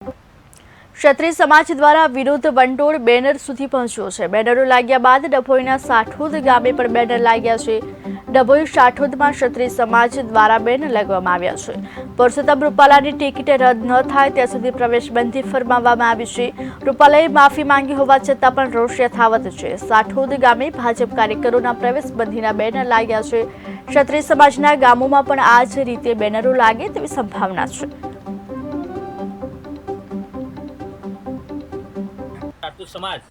ક્ષત્રિય સમાજ દ્વારા વિરોધ વંટોળ બેનર સુધી પહોંચ્યો છે। બેનરો લાગ્યા બાદ ડભોઈના સાઠોદ ગામે પણ બેનર લાગ્યા છે। ડભોઈ સાઠોદમાં ક્ષત્રિય સમાજ દ્વારા બેનર લગાવવામાં આવ્યા છે। પરસોત્તમ રૂપાલાની ટિકિટ રદ ન થાય ત્યાં સુધી પ્રવેશબંધી ફરમાવવામાં આવી છે। રૂપાલાએ માફી માંગી હોવા છતાં પણ રોષ યથાવત છે। સાઠોદ ગામે ભાજપ કાર્યકરોના પ્રવેશબંધીના બેનર લાગ્યા છે। ક્ષત્રિય સમાજના ગામોમાં પણ આ જ રીતે બેનરો લાગે તેવી સંભાવના છે। રાજપૂત સમાજ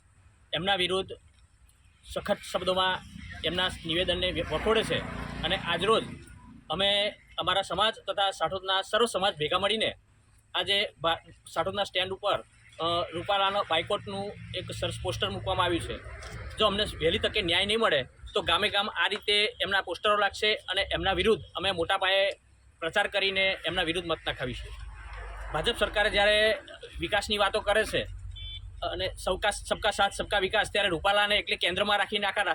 એમના વિરુદ્ધ સખત શબ્દોમાં એમના નિવેદનને વખોડે છે અને આજરોજ અમે અમારા સમાજ તથા સાઠોદના સર્વ સમાજ ભેગા મળીને આજે સાઠોદના સ્ટેન્ડ ઉપર રૂપાલાનો બાયકોટનું એક સરસ પોસ્ટર મૂકવામાં આવ્યું છે। જો અમને વહેલી તકે ન્યાય નહીં મળે તો ગામે ગામ આ રીતે એમના પોસ્ટરો લાગશે અને એમના વિરુદ્ધ અમે મોટા પાયે પ્રચાર કરીને એમના વિરુદ્ધ મત નખાવીશું। ભાજપ સરકારે જ્યારે વિકાસની વાતો કરે છે અને સબકા સાથ સબકા વિકાસ, ત્યારે રૂપાલાને એટલે કેન્દ્રમાં રાખીને આખા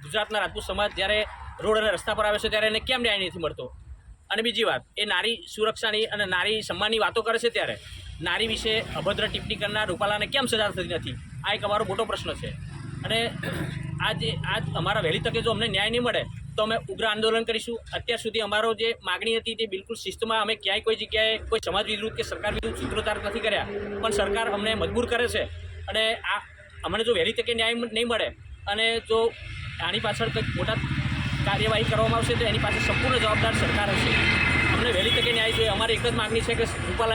ગુજરાતના રાજપૂત સમાજ જ્યારે રોડ અને રસ્તા પર આવે છે ત્યારે એને કેમ ન્યાય નથી મળતો? અને બીજી વાત, એ નારી સુરક્ષાની અને નારી સન્માનની વાતો કરે છે ત્યારે નારી વિશે અભદ્ર ટિપ્પણી કરનાર રૂપાલાને કેમ સજા થતી નથી? આ એક અમારો મોટો પ્રશ્ન છે અને આજ અમારા વહેલી તકે જો અમને ન્યાય નહીં મળે તો અમે ઉગ્ર આંદોલન કરીશું। અત્યાર સુધી અમારો જે માગણી હતી તે બિલકુલ શિસ્તમાં અમે ક્યાંય કોઈ જગ્યાએ કોઈ સમાજ વિરુદ્ધ કે સરકાર વિરુદ્ધ સૂત્રોચ્ચાર નથી કર્યા, પણ સરકાર અમને મજબૂર કરે છે અને અમને જો વહેલી તકે ન્યાય નહીં મળે અને જો આની પાછળ કંઈક મોટા કાર્યવાહી કરવામાં આવશે તો એની પાછળ સંપૂર્ણ જવાબદાર સરકાર હશે। અમને વહેલી તકે ન્યાય જોઈએ। અમારી એક જ માગણી છે કે રૂપાલા